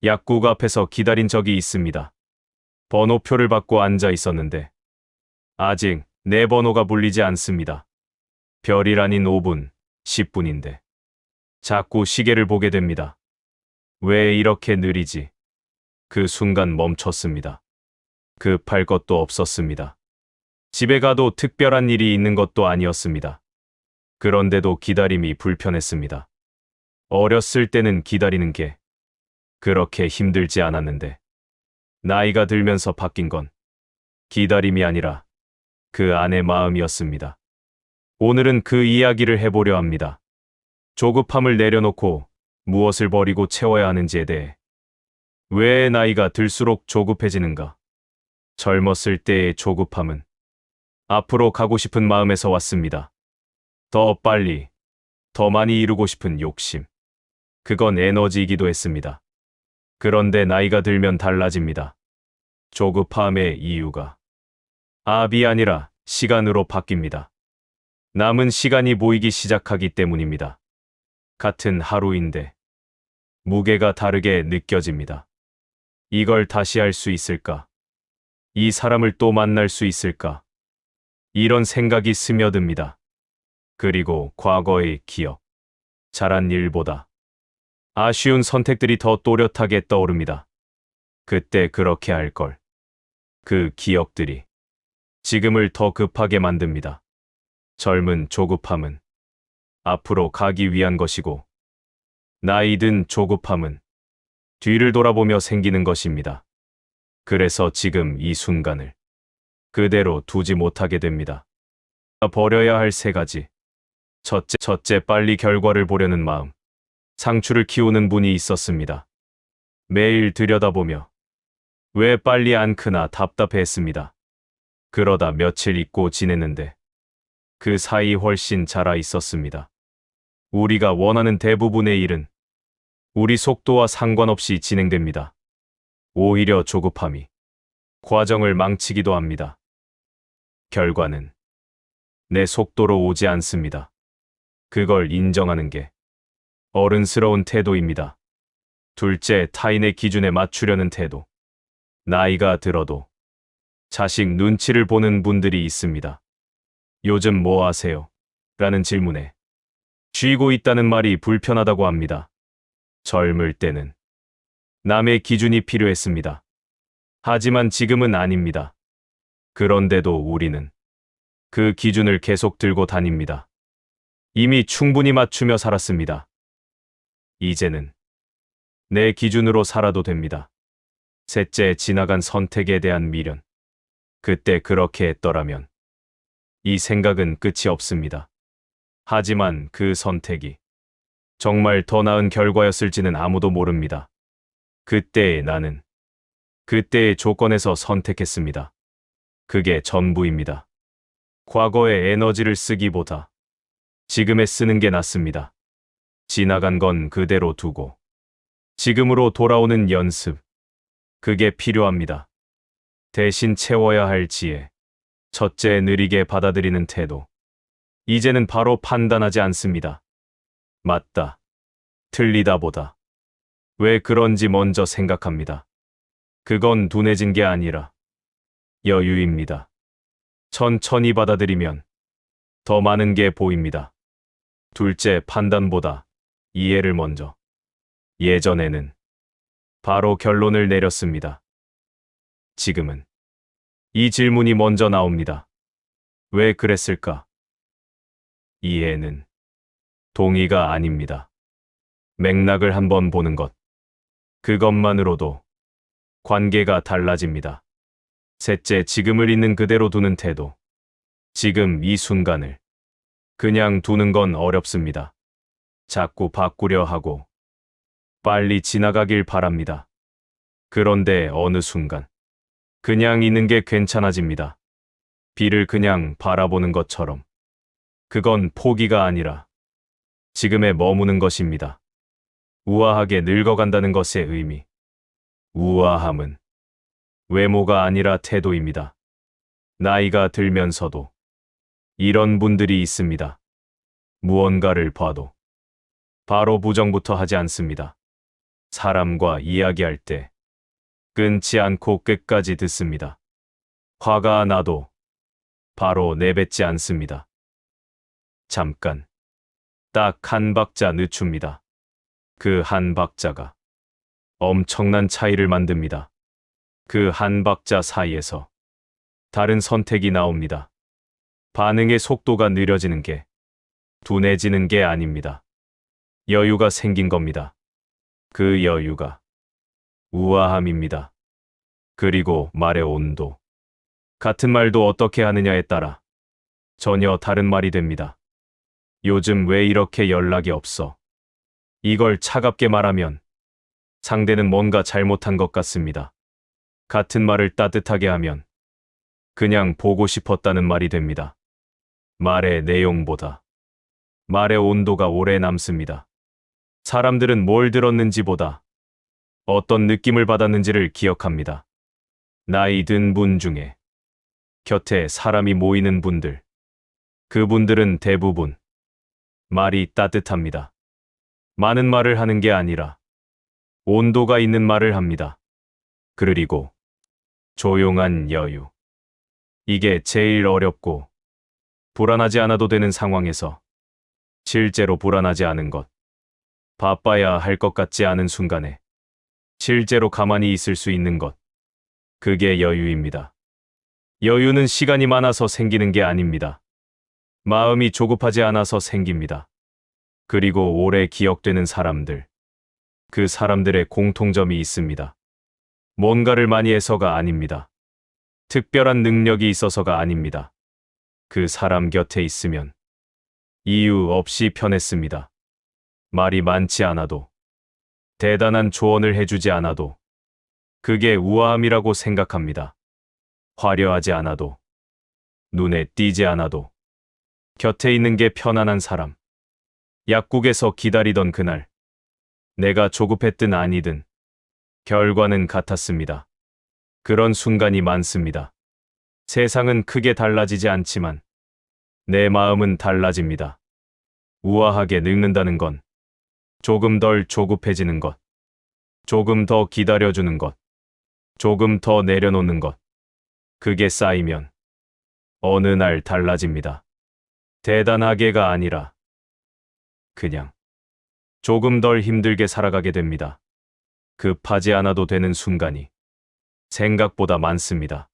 약국 앞에서 기다린 적이 있습니다. 번호표를 받고 앉아 있었는데 아직 내 번호가 불리지 않습니다. 별일 아닌 5분, 10분인데 자꾸 시계를 보게 됩니다. 왜 이렇게 느리지? 그 순간 멈췄습니다. 급할 것도 없었습니다. 집에 가도 특별한 일이 있는 것도 아니었습니다. 그런데도 기다림이 불편했습니다. 어렸을 때는 기다리는 게 그렇게 힘들지 않았는데 나이가 들면서 바뀐 건 기다림이 아니라 그 안의 마음이었습니다. 오늘은 그 이야기를 해보려 합니다. 조급함을 내려놓고 무엇을 버리고 채워야 하는지에 대해. 왜 나이가 들수록 조급해지는가? 젊었을 때의 조급함은 앞으로 가고 싶은 마음에서 왔습니다. 더 빨리, 더 많이 이루고 싶은 욕심. 그건 에너지이기도 했습니다. 그런데 나이가 들면 달라집니다. 조급함의 이유가 압이 아니라 시간으로 바뀝니다. 남은 시간이 보이기 시작하기 때문입니다. 같은 하루인데 무게가 다르게 느껴집니다. 이걸 다시 할 수 있을까? 이 사람을 또 만날 수 있을까? 이런 생각이 스며듭니다. 그리고 과거의 기억. 잘한 일보다 아쉬운 선택들이 더 또렷하게 떠오릅니다. 그때 그렇게 할 걸. 그 기억들이 지금을 더 급하게 만듭니다. 젊은 조급함은 앞으로 가기 위한 것이고 나이 든 조급함은 뒤를 돌아보며 생기는 것입니다. 그래서 지금 이 순간을 그대로 두지 못하게 됩니다. 버려야 할 3가지. 첫째, 빨리 결과를 보려는 마음. 상추를 키우는 분이 있었습니다. 매일 들여다보며 왜 빨리 안 크나 답답해했습니다. 그러다 며칠 잊고 지냈는데 그 사이 훨씬 자라 있었습니다. 우리가 원하는 대부분의 일은 우리 속도와 상관없이 진행됩니다. 오히려 조급함이 과정을 망치기도 합니다. 결과는 내 속도로 오지 않습니다. 그걸 인정하는 게 어른스러운 태도입니다. 둘째, 타인의 기준에 맞추려는 태도. 나이가 들어도 자식 눈치를 보는 분들이 있습니다. 요즘 뭐 하세요? 라는 질문에 쉬고 있다는 말이 불편하다고 합니다. 젊을 때는 남의 기준이 필요했습니다. 하지만 지금은 아닙니다. 그런데도 우리는 그 기준을 계속 들고 다닙니다. 이미 충분히 맞추며 살았습니다. 이제는 내 기준으로 살아도 됩니다. 셋째, 지나간 선택에 대한 미련. 그때 그렇게 했더라면 이 생각은 끝이 없습니다. 하지만 그 선택이 정말 더 나은 결과였을지는 아무도 모릅니다. 그때의 나는 그때의 조건에서 선택했습니다. 그게 전부입니다. 과거의 에너지를 쓰기보다 지금에 쓰는 게 낫습니다. 지나간 건 그대로 두고 지금으로 돌아오는 연습. 그게 필요합니다. 대신 채워야 할 지혜. 첫째, 느리게 받아들이는 태도. 이제는 바로 판단하지 않습니다. 맞다, 틀리다 보다 왜 그런지 먼저 생각합니다. 그건 둔해진 게 아니라 여유입니다. 천천히 받아들이면 더 많은 게 보입니다. 둘째, 판단보다 이해를 먼저. 예전에는 바로 결론을 내렸습니다. 지금은 이 질문이 먼저 나옵니다. 왜 그랬을까? 이해는 동의가 아닙니다. 맥락을 한번 보는 것. 그것만으로도 관계가 달라집니다. 셋째, 지금을 있는 그대로 두는 태도. 지금 이 순간을 그냥 두는 건 어렵습니다. 자꾸 바꾸려 하고 빨리 지나가길 바랍니다. 그런데 어느 순간 그냥 있는 게 괜찮아집니다. 비를 그냥 바라보는 것처럼. 그건 포기가 아니라 지금에 머무는 것입니다. 우아하게 늙어간다는 것의 의미. 우아함은 외모가 아니라 태도입니다. 나이가 들면서도 이런 분들이 있습니다. 무언가를 봐도 바로 부정부터 하지 않습니다. 사람과 이야기할 때 끊지 않고 끝까지 듣습니다. 화가 나도 바로 내뱉지 않습니다. 잠깐, 딱 한 박자 늦춥니다. 그 한 박자가 엄청난 차이를 만듭니다. 그 한 박자 사이에서 다른 선택이 나옵니다. 반응의 속도가 느려지는 게, 둔해지는 게 아닙니다. 여유가 생긴 겁니다. 그 여유가 우아함입니다. 그리고 말의 온도. 같은 말도 어떻게 하느냐에 따라 전혀 다른 말이 됩니다. 요즘 왜 이렇게 연락이 없어? 이걸 차갑게 말하면 상대는 뭔가 잘못한 것 같습니다. 같은 말을 따뜻하게 하면 그냥 보고 싶었다는 말이 됩니다. 말의 내용보다 말의 온도가 오래 남습니다. 사람들은 뭘 들었는지보다 어떤 느낌을 받았는지를 기억합니다. 나이 든 분 중에 곁에 사람이 모이는 분들, 그분들은 대부분 말이 따뜻합니다. 많은 말을 하는 게 아니라 온도가 있는 말을 합니다. 그리고 조용한 여유. 이게 제일 어렵고 불안하지 않아도 되는 상황에서 실제로 불안하지 않은 것, 바빠야 할 것 같지 않은 순간에 실제로 가만히 있을 수 있는 것, 그게 여유입니다. 여유는 시간이 많아서 생기는 게 아닙니다. 마음이 조급하지 않아서 생깁니다. 그리고 오래 기억되는 사람들, 그 사람들의 공통점이 있습니다. 뭔가를 많이 해서가 아닙니다. 특별한 능력이 있어서가 아닙니다. 그 사람 곁에 있으면 이유 없이 편했습니다. 말이 많지 않아도, 대단한 조언을 해주지 않아도 그게 우아함이라고 생각합니다. 화려하지 않아도, 눈에 띄지 않아도 곁에 있는 게 편안한 사람. 약국에서 기다리던 그날, 내가 조급했든 아니든 결과는 같았습니다. 그런 순간이 많습니다. 세상은 크게 달라지지 않지만 내 마음은 달라집니다. 우아하게 늙는다는 건 조금 덜 조급해지는 것, 조금 더 기다려주는 것, 조금 더 내려놓는 것. 그게 쌓이면 어느 날 달라집니다. 대단하게가 아니라 그냥 조금 덜 힘들게 살아가게 됩니다. 급하지 않아도 되는 순간이 생각보다 많습니다.